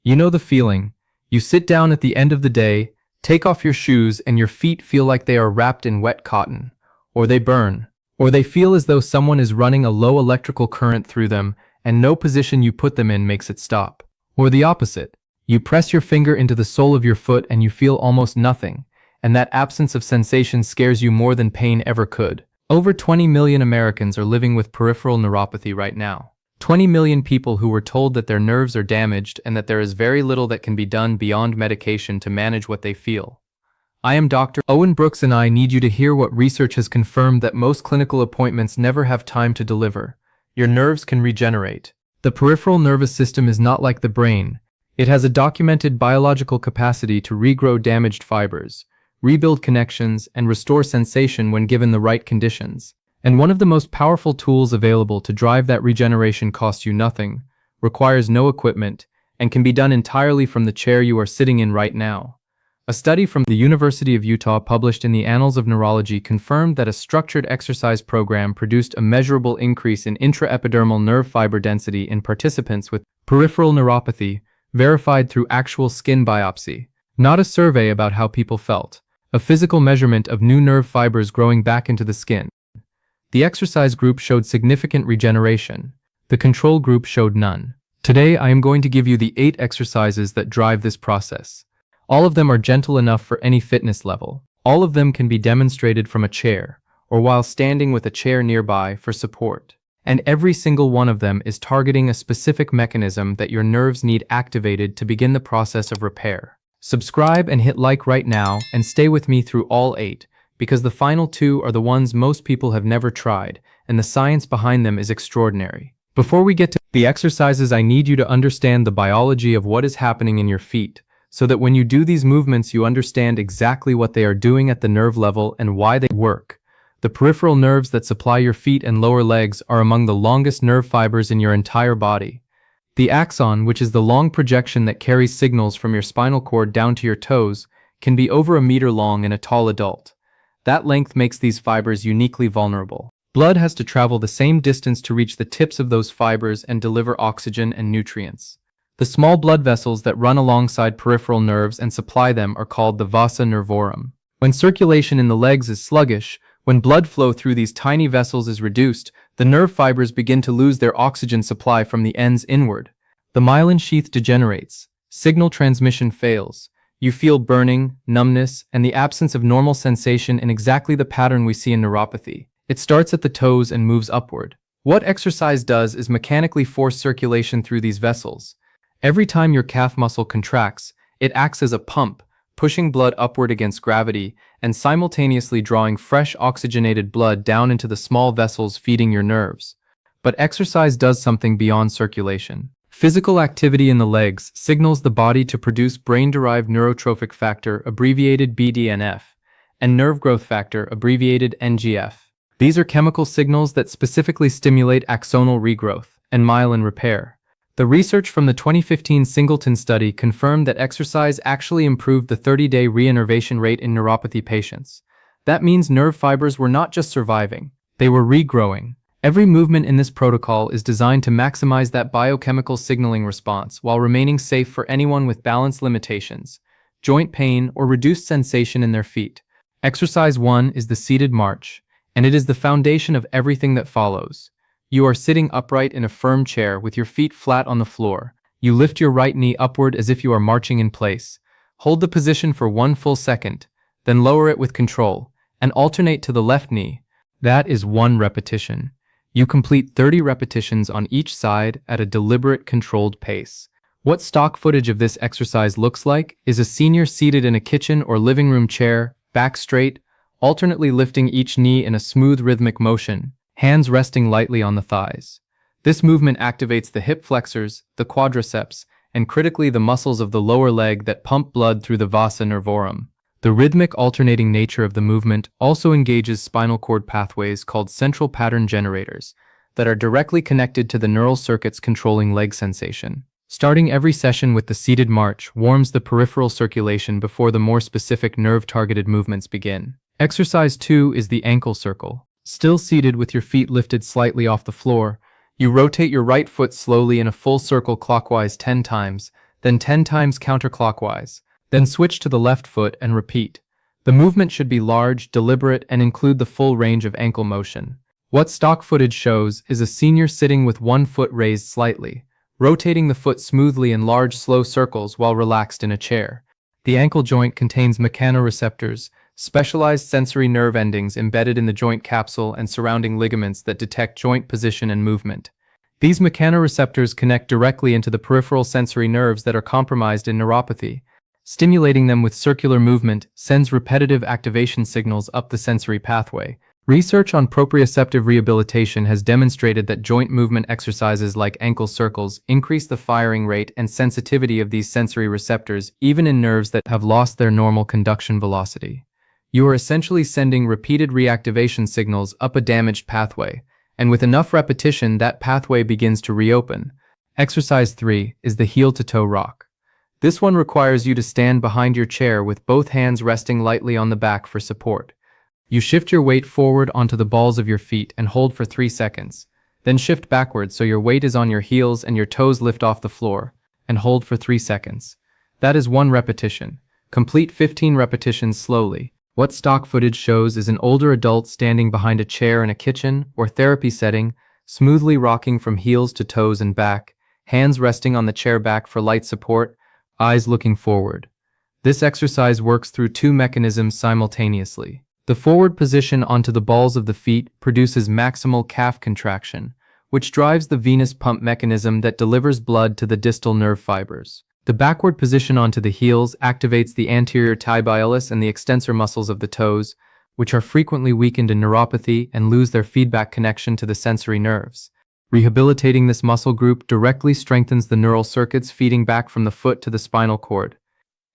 You know the feeling. You sit down at the end of the day, take off your shoes, and your feet feel like they are wrapped in wet cotton. Or they burn. Or they feel as though someone is running a low electrical current through them, and no position you put them in makes it stop. Or the opposite. You press your finger into the sole of your foot and you feel almost nothing, and that absence of sensation scares you more than pain ever could. Over 20 million Americans are living with peripheral neuropathy right now. 20 million people who were told that their nerves are damaged and that there is very little that can be done beyond medication to manage what they feel. I am Dr. Owen Brooks, and I need you to hear what research has confirmed that most clinical appointments never have time to deliver. Your nerves can regenerate. The peripheral nervous system is not like the brain. It has a documented biological capacity to regrow damaged fibers, rebuild connections, and restore sensation when given the right conditions. And one of the most powerful tools available to drive that regeneration costs you nothing, requires no equipment, and can be done entirely from the chair you are sitting in right now. A study from the University of Utah published in the Annals of Neurology confirmed that a structured exercise program produced a measurable increase in intraepidermal nerve fiber density in participants with peripheral neuropathy, verified through actual skin biopsy. Not a survey about how people felt. A physical measurement of new nerve fibers growing back into the skin. The exercise group showed significant regeneration. The control group showed none. Today I am going to give you the 8 exercises that drive this process. All of them are gentle enough for any fitness level. All of them can be demonstrated from a chair, or while standing with a chair nearby for support. And every single one of them is targeting a specific mechanism that your nerves need activated to begin the process of repair. Subscribe and hit like right now and stay with me through all 8, because the final 2 are the ones most people have never tried, and the science behind them is extraordinary. Before we get to the exercises, I need you to understand the biology of what is happening in your feet, so that when you do these movements you understand exactly what they are doing at the nerve level and why they work. The peripheral nerves that supply your feet and lower legs are among the longest nerve fibers in your entire body. The axon, which is the long projection that carries signals from your spinal cord down to your toes, can be over a meter long in a tall adult. That length makes these fibers uniquely vulnerable. Blood has to travel the same distance to reach the tips of those fibers and deliver oxygen and nutrients. The small blood vessels that run alongside peripheral nerves and supply them are called the vasa nervorum. When circulation in the legs is sluggish, when blood flow through these tiny vessels is reduced, the nerve fibers begin to lose their oxygen supply from the ends inward. The myelin sheath degenerates. Signal transmission fails. You feel burning, numbness, and the absence of normal sensation in exactly the pattern we see in neuropathy. It starts at the toes and moves upward. What exercise does is mechanically force circulation through these vessels. Every time your calf muscle contracts, it acts as a pump, pushing blood upward against gravity and simultaneously drawing fresh oxygenated blood down into the small vessels feeding your nerves. But exercise does something beyond circulation. Physical activity in the legs signals the body to produce brain-derived neurotrophic factor, abbreviated BDNF, and nerve growth factor, abbreviated NGF. These are chemical signals that specifically stimulate axonal regrowth and myelin repair. The research from the 2015 Singleton study confirmed that exercise actually improved the 30-day reinnervation rate in neuropathy patients. That means nerve fibers were not just surviving, they were regrowing. Every movement in this protocol is designed to maximize that biochemical signaling response while remaining safe for anyone with balance limitations, joint pain, or reduced sensation in their feet. Exercise 1 is the seated march, and it is the foundation of everything that follows. You are sitting upright in a firm chair with your feet flat on the floor. You lift your right knee upward as if you are marching in place. Hold the position for 1 full second, then lower it with control, and alternate to the left knee. That is 1 repetition. You complete 30 repetitions on each side at a deliberate, controlled pace. What stock footage of this exercise looks like is a senior seated in a kitchen or living room chair, back straight, alternately lifting each knee in a smooth rhythmic motion, hands resting lightly on the thighs. This movement activates the hip flexors, the quadriceps, and critically the muscles of the lower leg that pump blood through the vasa nervorum. The rhythmic alternating nature of the movement also engages spinal cord pathways called central pattern generators that are directly connected to the neural circuits controlling leg sensation. Starting every session with the seated march warms the peripheral circulation before the more specific nerve-targeted movements begin. Exercise 2 is the ankle circle. Still seated with your feet lifted slightly off the floor, you rotate your right foot slowly in a full circle clockwise 10 times, then 10 times counterclockwise. Then switch to the left foot and repeat. The movement should be large, deliberate, and include the full range of ankle motion. What stock footage shows is a senior sitting with one foot raised slightly, rotating the foot smoothly in large, slow circles while relaxed in a chair. The ankle joint contains mechanoreceptors, specialized sensory nerve endings embedded in the joint capsule and surrounding ligaments that detect joint position and movement. These mechanoreceptors connect directly into the peripheral sensory nerves that are compromised in neuropathy. Stimulating them with circular movement sends repetitive activation signals up the sensory pathway. Research on proprioceptive rehabilitation has demonstrated that joint movement exercises like ankle circles increase the firing rate and sensitivity of these sensory receptors even in nerves that have lost their normal conduction velocity. You are essentially sending repeated reactivation signals up a damaged pathway, and with enough repetition that pathway begins to reopen. Exercise 3 is the heel-to-toe rock. This one requires you to stand behind your chair with both hands resting lightly on the back for support. You shift your weight forward onto the balls of your feet and hold for 3 seconds. Then shift backwards so your weight is on your heels and your toes lift off the floor, and hold for 3 seconds. That is 1 repetition. Complete 15 repetitions slowly. What stock footage shows is an older adult standing behind a chair in a kitchen or therapy setting, smoothly rocking from heels to toes and back, hands resting on the chair back for light support, eyes looking forward. This exercise works through 2 mechanisms simultaneously. The forward position onto the balls of the feet produces maximal calf contraction, which drives the venous pump mechanism that delivers blood to the distal nerve fibers. The backward position onto the heels activates the anterior tibialis and the extensor muscles of the toes, which are frequently weakened in neuropathy and lose their feedback connection to the sensory nerves. Rehabilitating this muscle group directly strengthens the neural circuits feeding back from the foot to the spinal cord.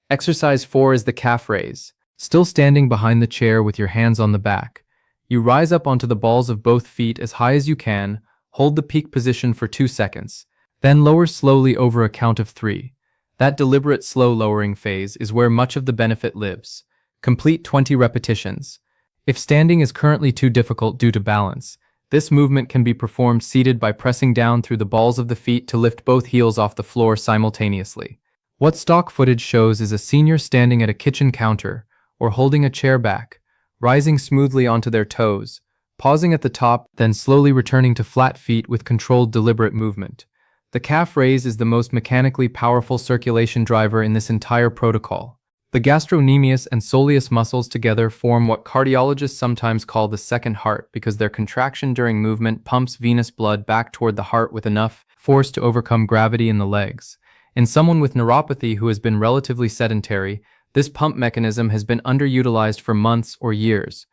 Exercise 4 is the calf raise. Still standing behind the chair with your hands on the back, you rise up onto the balls of both feet as high as you can, hold the peak position for 2 seconds, then lower slowly over a count of 3. That deliberate slow lowering phase is where much of the benefit lives. Complete 20 repetitions. If standing is currently too difficult due to balance, this movement can be performed seated by pressing down through the balls of the feet to lift both heels off the floor simultaneously. What stock footage shows is a senior standing at a kitchen counter, or holding a chair back, rising smoothly onto their toes, pausing at the top, then slowly returning to flat feet with controlled deliberate movement. The calf raise is the most mechanically powerful circulation driver in this entire protocol. The gastrocnemius and soleus muscles together form what cardiologists sometimes call the second heart because their contraction during movement pumps venous blood back toward the heart with enough force to overcome gravity in the legs. In someone with neuropathy who has been relatively sedentary, this pump mechanism has been underutilized for months or years.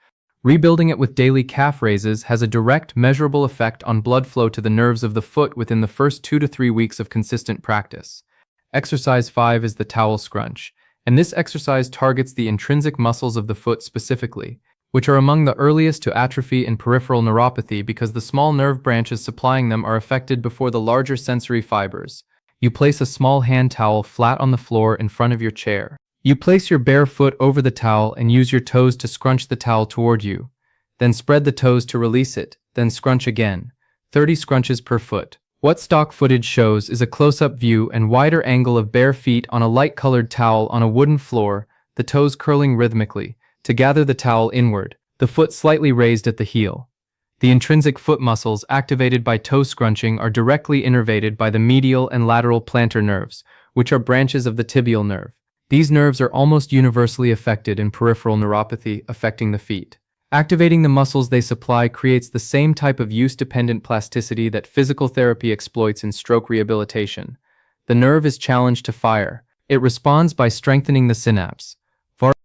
Rebuilding it with daily calf raises has a direct, measurable effect on blood flow to the nerves of the foot within the first 2 to 3 weeks of consistent practice. Exercise 5 is the towel scrunch, and this exercise targets the intrinsic muscles of the foot specifically, which are among the earliest to atrophy in peripheral neuropathy because the small nerve branches supplying them are affected before the larger sensory fibers. You place a small hand towel flat on the floor in front of your chair. You place your bare foot over the towel and use your toes to scrunch the towel toward you. Then spread the toes to release it, then scrunch again. 30 scrunches per foot. What stock footage shows is a close-up view and wider angle of bare feet on a light-colored towel on a wooden floor, the toes curling rhythmically, to gather the towel inward, the foot slightly raised at the heel. The intrinsic foot muscles activated by toe scrunching are directly innervated by the medial and lateral plantar nerves, which are branches of the tibial nerve. These nerves are almost universally affected in peripheral neuropathy affecting the feet. Activating the muscles they supply creates the same type of use-dependent plasticity that physical therapy exploits in stroke rehabilitation. The nerve is challenged to fire. It responds by strengthening the synapse.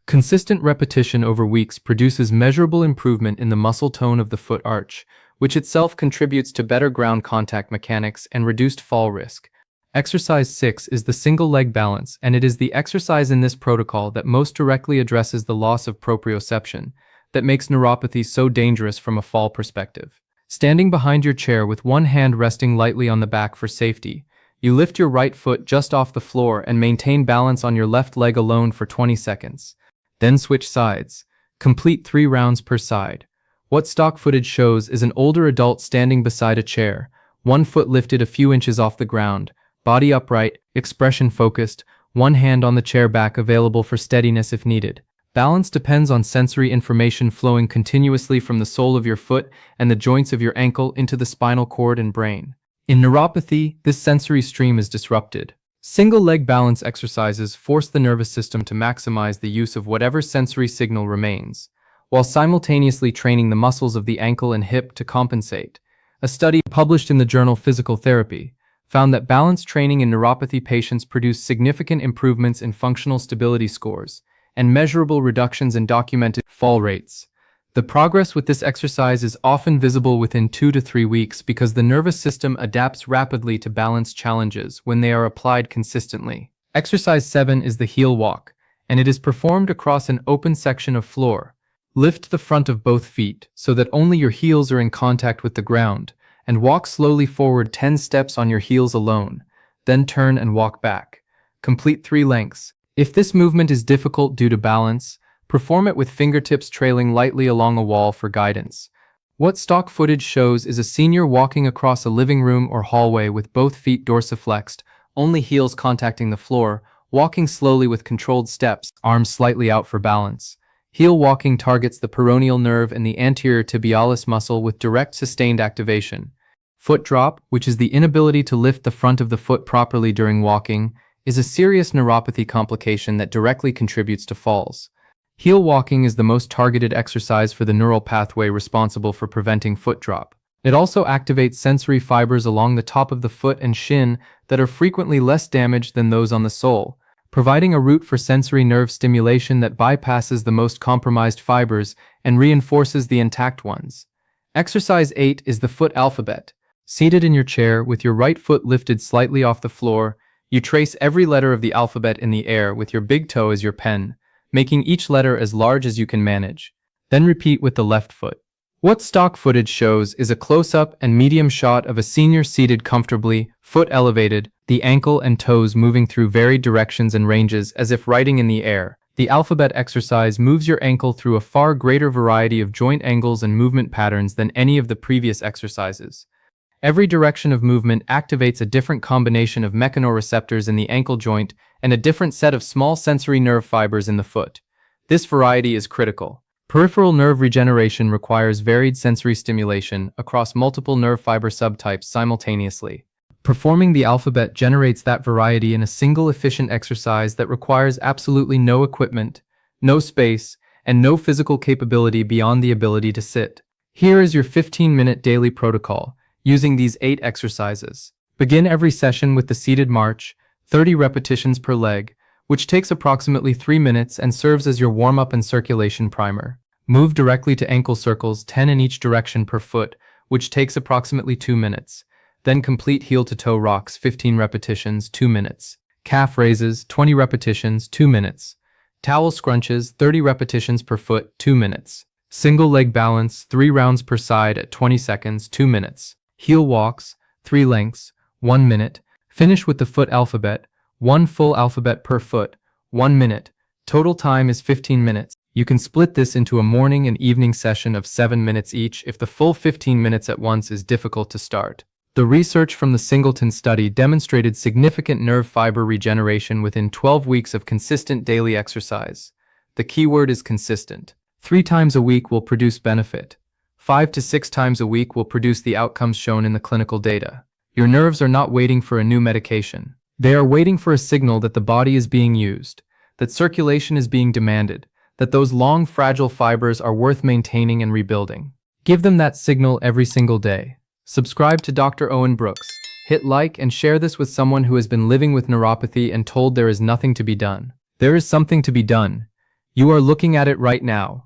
Consistent repetition over weeks produces measurable improvement in the muscle tone of the foot arch, which itself contributes to better ground contact mechanics and reduced fall risk. Exercise 6 is the single leg balance, and it is the exercise in this protocol that most directly addresses the loss of proprioception that makes neuropathy so dangerous from a fall perspective. Standing behind your chair with one hand resting lightly on the back for safety, you lift your right foot just off the floor and maintain balance on your left leg alone for 20 seconds. Then switch sides. Complete 3 rounds per side. What stock footage shows is an older adult standing beside a chair, one foot lifted a few inches off the ground, body upright, expression focused, one hand on the chair back available for steadiness if needed. Balance depends on sensory information flowing continuously from the sole of your foot and the joints of your ankle into the spinal cord and brain. In neuropathy, this sensory stream is disrupted. Single leg balance exercises force the nervous system to maximize the use of whatever sensory signal remains, while simultaneously training the muscles of the ankle and hip to compensate. A study published in the journal Physical Therapy found that balance training in neuropathy patients produced significant improvements in functional stability scores and measurable reductions in documented fall rates. The progress with this exercise is often visible within 2 to 3 weeks because the nervous system adapts rapidly to balance challenges when they are applied consistently. Exercise 7 is the heel walk, and it is performed across an open section of floor. Lift the front of both feet so that only your heels are in contact with the ground, and walk slowly forward 10 steps on your heels alone, then turn and walk back. Complete 3 lengths. If this movement is difficult due to balance, perform it with fingertips trailing lightly along a wall for guidance. What stock footage shows is a senior walking across a living room or hallway with both feet dorsiflexed, only heels contacting the floor, walking slowly with controlled steps, arms slightly out for balance. Heel walking targets the peroneal nerve and the anterior tibialis muscle with direct sustained activation. Foot drop, which is the inability to lift the front of the foot properly during walking, is a serious neuropathy complication that directly contributes to falls. Heel walking is the most targeted exercise for the neural pathway responsible for preventing foot drop. It also activates sensory fibers along the top of the foot and shin that are frequently less damaged than those on the sole, providing a route for sensory nerve stimulation that bypasses the most compromised fibers and reinforces the intact ones. Exercise 8 is the foot alphabet. Seated in your chair with your right foot lifted slightly off the floor, you trace every letter of the alphabet in the air with your big toe as your pen, making each letter as large as you can manage. Then repeat with the left foot. What stock footage shows is a close-up and medium shot of a senior seated comfortably, foot elevated, the ankle and toes moving through varied directions and ranges as if writing in the air. The alphabet exercise moves your ankle through a far greater variety of joint angles and movement patterns than any of the previous exercises. Every direction of movement activates a different combination of mechanoreceptors in the ankle joint and a different set of small sensory nerve fibers in the foot. This variety is critical. Peripheral nerve regeneration requires varied sensory stimulation across multiple nerve fiber subtypes simultaneously. Performing the alphabet generates that variety in a single efficient exercise that requires absolutely no equipment, no space, and no physical capability beyond the ability to sit. Here is your 15-minute daily protocol, using these 8 exercises. Begin every session with the seated march, 30 repetitions per leg, which takes approximately 3 minutes and serves as your warm-up and circulation primer. Move directly to ankle circles, 10 in each direction per foot, which takes approximately 2 minutes. Then complete heel-to-toe rocks, 15 repetitions, 2 minutes. Calf raises, 20 repetitions, 2 minutes. Towel scrunches, 30 repetitions per foot, 2 minutes. Single leg balance, 3 rounds per side at 20 seconds, 2 minutes. Heel walks, 3 lengths, 1 minute. Finish with the foot alphabet, 1 full alphabet per foot, 1 minute. Total time is 15 minutes. You can split this into a morning and evening session of 7 minutes each if the full 15 minutes at once is difficult to start. The research from the Singleton study demonstrated significant nerve fiber regeneration within 12 weeks of consistent daily exercise. The key word is consistent. 3 times a week will produce benefit. 5 to 6 times a week will produce the outcomes shown in the clinical data. Your nerves are not waiting for a new medication. They are waiting for a signal that the body is being used, that circulation is being demanded, that those long, fragile fibers are worth maintaining and rebuilding. Give them that signal every single day. Subscribe to Dr. Owen Brooks. Hit like and share this with someone who has been living with neuropathy and told there is nothing to be done. There is something to be done. You are looking at it right now.